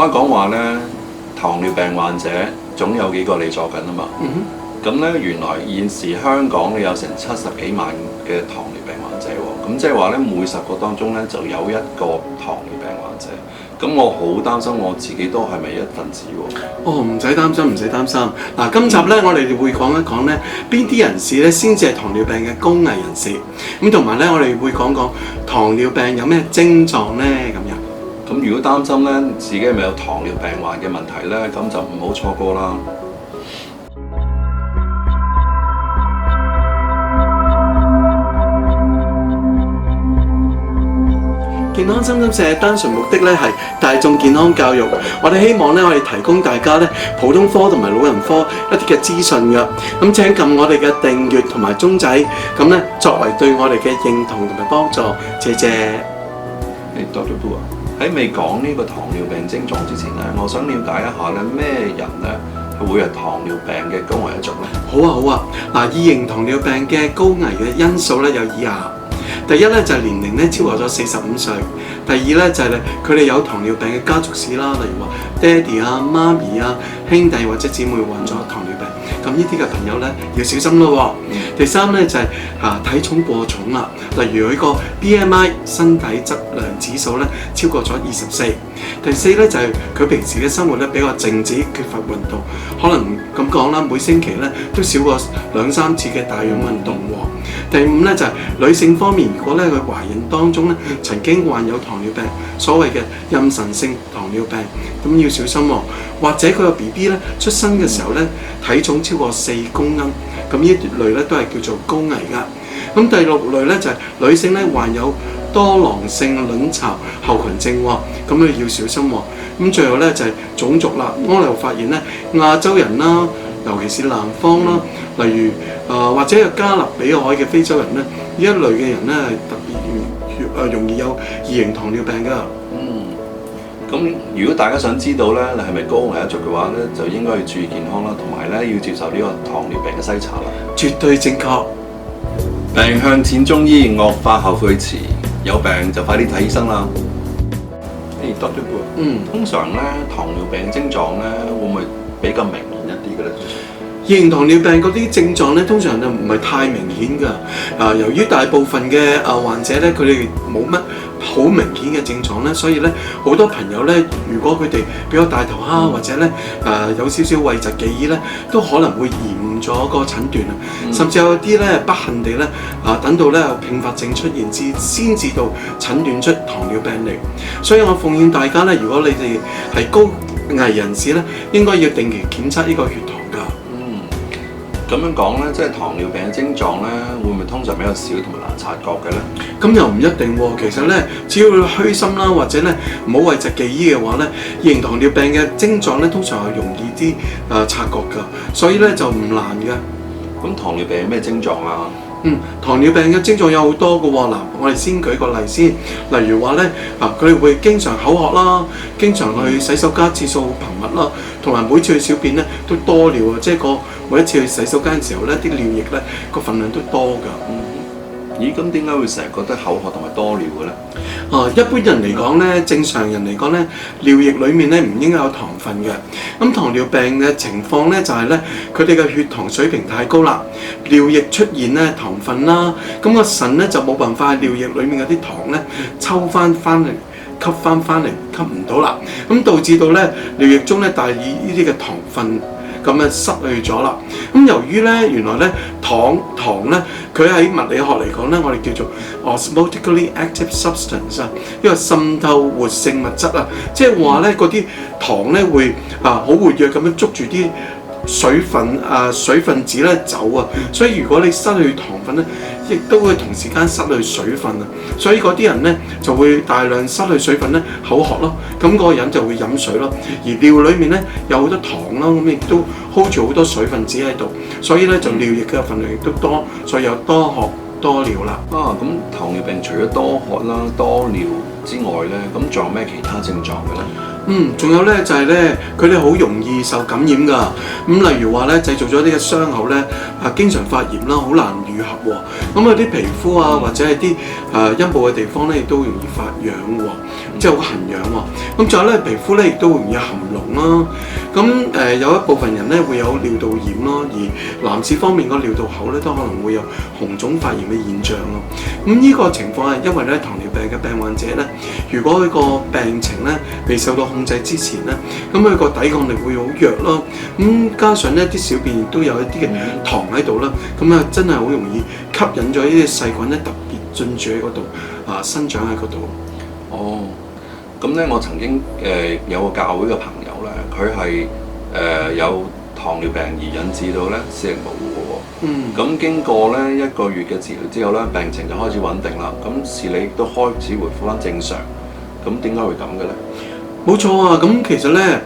開講話咧，糖尿病患者總有幾個你坐緊啊嘛。咁咧原來現時香港有成70幾萬嘅糖尿病患者喎，咁即係話咧每10個當中咧就有一個糖尿病患者。咁我好擔心我自己都係咪一份子喎？哦，唔使擔心，唔使擔心。嗱，今集咧我哋會講一講咧邊啲人士咧先至係糖尿病嘅高危人士，咁同埋咧我哋會講講糖尿病有咩症狀咧咁樣。咁如果擔心咧自己係咪有糖尿病患嘅問題咧，咁就唔好錯過啦。健康心心社單純目的咧係大眾健康教育，我哋希望咧我哋提供大家咧普通科同埋老人科一啲嘅資訊嘅，咁請撳我哋嘅訂閱同埋鐘仔，咁咧作為對我哋嘅認同同埋幫助，謝謝。Dr. Boo 喺未講呢個糖尿病症狀之前咧，我想了解一下咧咩人咧係會係糖尿病嘅高危一族咧？好啊好啊，嗱，二型糖尿病嘅高危嘅因素咧有以下。第一咧就係年齡咧超過咗45歲，第二咧就係佢哋有糖尿病嘅家族史啦，例如話爹哋啊、媽咪啊、兄弟或者姊妹患咗糖尿病，咁呢啲嘅朋友咧要小心咯。第三咧就係體重過重啦，例如佢個 BMI 身體質量指數咧超過咗24。第四咧就係佢平時嘅生活咧比較靜止，缺乏運動，可能咁講啦，每星期咧都少過2-3次嘅大量運動。第五咧就係女性方面，如果咧佢懷孕當中咧曾經患有糖尿病，所謂嘅妊娠性糖尿病，咁要小心喎。或者佢個 BB 咧出生嘅時候咧體重超過4公斤，咁呢一類咧都係叫做高危㗎。咁第六類咧就係女性咧患有多囊性卵巢後群症喎，咁你要小心喎。咁最後咧就係種族啦，我哋發現咧亞洲人啦，尤其是南方啦，例如或者有加勒比海嘅非洲人咧，呢一類嘅人咧係特別容易有二型糖尿病㗎。咁如果大家想知道咧你係咪高危一族嘅話咧，就應該要注意健康啦，同埋咧要接受呢個糖尿病嘅篩查啦。絕對正確。病向淺中醫，惡化後悔遲。有病就快啲睇醫生啦。Dr. Boo，通常咧糖尿病症狀咧會唔會比較明顯一啲嘅咧？二型糖尿病嗰啲症狀咧，通常就唔係太明顯㗎。由於大部分嘅患者咧，佢哋冇乜好明顯嘅症狀咧，所以咧好多朋友咧，如果佢哋比較大頭蝦或者咧有少少諱疾忌醫咧，都可能會延誤咗個診斷啊。甚至有啲咧不幸地咧等到咧併發症出現先至到診斷出糖尿病嚟。所以我奉勸大家咧，如果你哋係高危人士咧，應該要定期檢測呢個血糖㗎。咁樣講咧，即係糖尿病嘅症狀咧，會唔會通常比較少同埋難察覺嘅咧？咁又唔一定喎。其實咧，只要你虛心啦，或者咧唔好諱疾忌醫嘅話咧，二型糖尿病嘅症狀咧，通常係容易啲察覺㗎，所以咧就唔難㗎。咁糖尿病有咩症狀啊？糖尿病嘅症狀有好多嘅喎。嗱，我哋先舉個例先，例如話咧佢哋會經常口渴啦，經常去洗手間次數好頻密啦，同埋每次去小便咧都多尿啊，即係每一次去洗手間嘅時候咧，啲尿液咧個份量都多㗎。咦，咁點解會成日覺得口渴同埋多尿嘅咧？一般人嚟講咧，正常人嚟講咧，尿液裡面咧唔應該有糖分嘅。咁糖尿病嘅情況咧就係咧，佢哋嘅血糖水平太高啦，尿液出現咧糖分啦，咁個腎咧就冇辦法喺尿液裡面嗰啲糖咧抽翻嚟。吸翻嚟，吸唔到啦，咁導致到咧尿液中咧大量呢啲嘅糖分咁失去咗啦。咁由於咧原來咧糖咧佢喺物理學嚟講咧，我哋叫做 osmotically active substance 呢個滲透活性物質啊，即係話咧嗰啲糖咧會好活躍咁樣捉住啲水分子咧走啊，所以如果你失去糖分咧，亦都會同時間失去水分啊，所以嗰啲人咧就會大量失去水分咧，口渴咯，咁嗰個人就會飲水咯，而尿裡面咧有好多糖啦，咁亦都 hold 住好多水分子喺度，所以咧就尿液嘅份量亦都多，所以有多渴多尿啦。咁糖尿病除咗多渴啦、多尿之外咧，咁仲有咩其他症狀嘅咧？仲有咧就係咧，佢哋好容易受感染㗎。例如話咧，製造咗啲嘅傷口咧，經常發炎啦，好難愈合喎。咁有啲皮膚或者係啲陰部嘅地方咧，亦都容易發癢喎。即係好痕癢喎。咁仲有咧，皮膚咧亦都會容易含膿啦。咁有一部分人咧會有尿道炎咯，而男士方面個尿道口咧都可能會有紅腫發炎嘅現象咯。咁呢個情況係因為咧糖尿病嘅病患者咧，如果佢個病情咧未受到控制之前咧，咁佢個抵抗力會好弱咯。咁加上咧啲小便亦都有一啲嘅糖喺度啦，咁啊真係好容易吸引咗呢啲細菌咧特別進駐喺嗰度生長喺嗰度。哦，咁咧我曾經有個教會嘅朋友咧，佢係有糖尿病而引致到咧視力模糊嘅喎。咁經過咧1個月嘅治療之後咧，病情就開始穩定啦。咁視力亦都開始恢復翻正常。咁點解會咁嘅咧？冇錯啊！咁其實咧，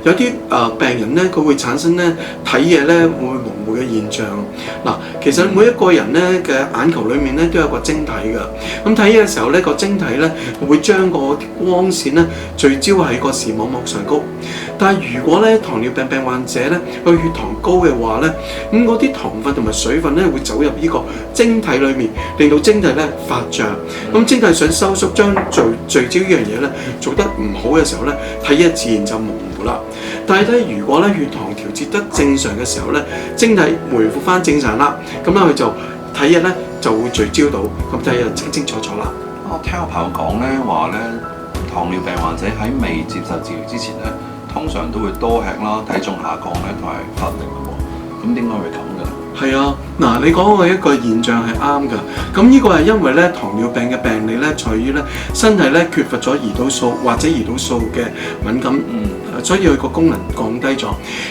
有啲病人咧，佢會產生咧睇嘢咧會模糊嘅現象。嗱，其實每一個人咧嘅眼球裏面咧都有個晶體㗎。咁睇嘢嘅時候咧，個晶體咧會將個光線咧聚焦喺個視網膜上高。但係如果咧糖尿病病患者咧個血糖高嘅話咧，咁嗰啲糖分同埋水分咧會走入呢個晶體裏面，令到晶體咧發脹。咁晶體想收縮，將聚焦呢樣嘢咧做得唔好嘅時候咧，睇嘢自然就模糊啦。但係咧，如果咧血糖調節得正常嘅時候咧，晶體回復翻正常啦，咁咧佢就睇嘢咧就會聚焦到，咁睇嘢清清楚楚啦。我聽我朋友講咧話咧，糖尿病患者喺未接受治療之前咧，通常都會多吃啦，體重下降咧，同埋乏力嘅喎。咁點解會咁嘅咧？係啊，嗱，你講嘅一個現象係啱㗎。咁呢個係因為咧糖尿病嘅病理咧，在於咧身體咧缺乏咗胰島素或者胰島素嘅敏感，所以佢個功能降低咗。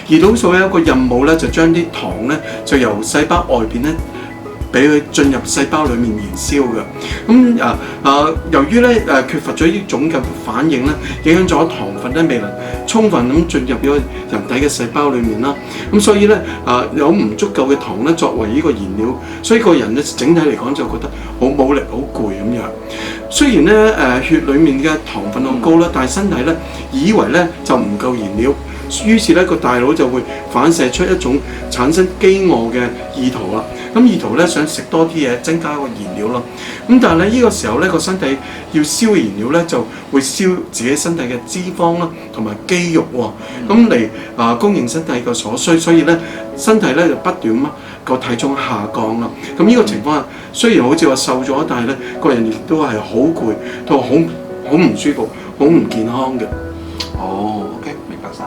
胰島素有一個任務咧，就將啲糖咧就由細胞外邊咧，俾佢進入細胞裡面燃燒嘅。咁由於咧缺乏咗呢種嘅反應咧，影響咗糖分咧未能充分咁進入咗人體嘅細胞裡面啦。咁所以咧有唔足夠嘅糖咧作為呢個燃料，所以個人咧整體嚟講就覺得好冇力、好攰咁樣。雖然咧血裡面嘅糖分好高啦，但係身體咧以為咧就唔夠燃料。於是咧個大腦就會反射出一種產生飢餓嘅意圖啦。咁意圖咧想食多啲嘢，增加個燃料咯。咁但係咧呢個時候咧個身體要燒嘅燃料咧就會燒自己身體嘅脂肪啦，同埋肌肉喎。咁嚟供應身體嘅所需，所以咧身體咧就不斷個體重下降啦。咁呢個情況下雖然好似話瘦咗，但係咧個人亦都係好攰，同埋好唔舒服，好唔健康嘅。哦，OK， 明白晒。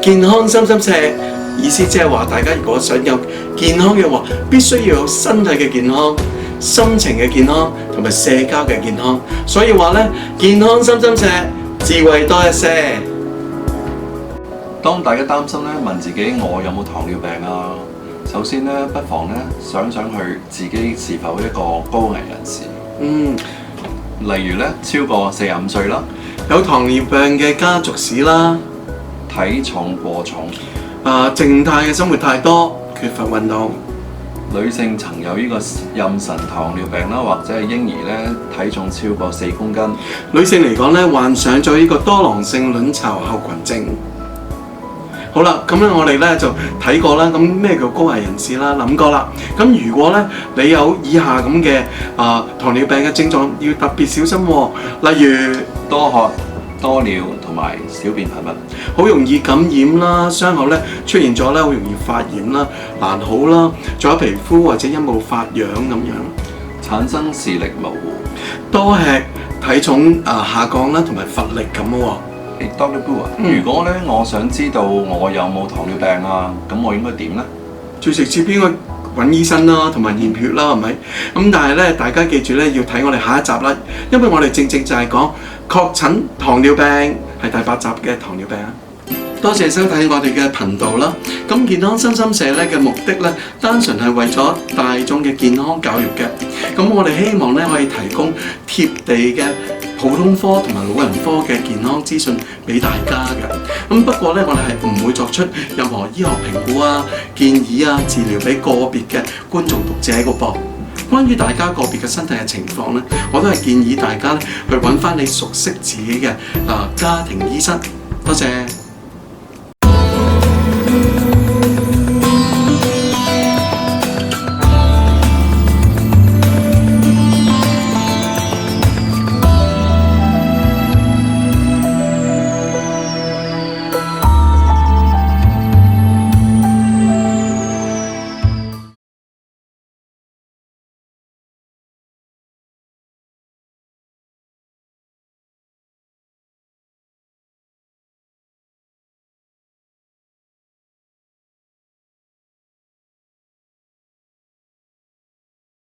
健康心心石，意思即係話大家如果想有健康嘅話，必須要有身體嘅健康、心情嘅健康同埋社交嘅健康。所以話咧，健康心心石，智慧多一些。當大家擔心咧，問自己我有冇糖尿病啊？首先咧，不妨咧想佢自己是否一個高危人士。例如咧，超過45歲啦，有糖尿病嘅家族史啦，體重過重，靜態嘅生活太多，缺乏運動，女性曾有呢個妊娠糖尿病啦，或者係嬰兒咧體重超過4公斤。女性嚟講咧，患上咗呢個多囊性卵巢後群症。好啦，咁咧我哋咧就睇過啦，咁咩叫高危人士啦，諗過啦。咁如果咧你有以下咁嘅糖尿病嘅症狀，要特別小心喎。例如多喝多尿同埋小便頻密，好容易感染啦，傷口咧出現咗咧好容易發炎啦、難好啦，仲有皮膚或者陰部發癢咁樣，產生視力模糊，多吃體重下降啦，同埋乏力咁喎。Dr. Boo 啊，如果咧我想知道我有冇糖尿病啊，咁我應該點咧？最直接應該揾醫生啦，同埋驗血啦，係咪？咁但係咧，大家記住咧，要睇我哋下一集啦，因為我哋正就係講確診糖尿病，係第8集嘅糖尿病啊！多謝收睇我哋嘅頻道啦。咁健康心心社咧嘅目的咧，單純係為咗大眾嘅健康教育嘅。咁我哋希望咧可以提供貼地嘅普通科同埋老人科嘅健康資訊俾大家嘅。咁不過咧，我哋係唔會作出任何醫學評估啊、建議啊、治療俾個別嘅觀眾讀者個噃。關於大家個別嘅身體嘅情況咧，我都係建議大家咧去揾翻你熟悉自己嘅家庭醫生。多謝。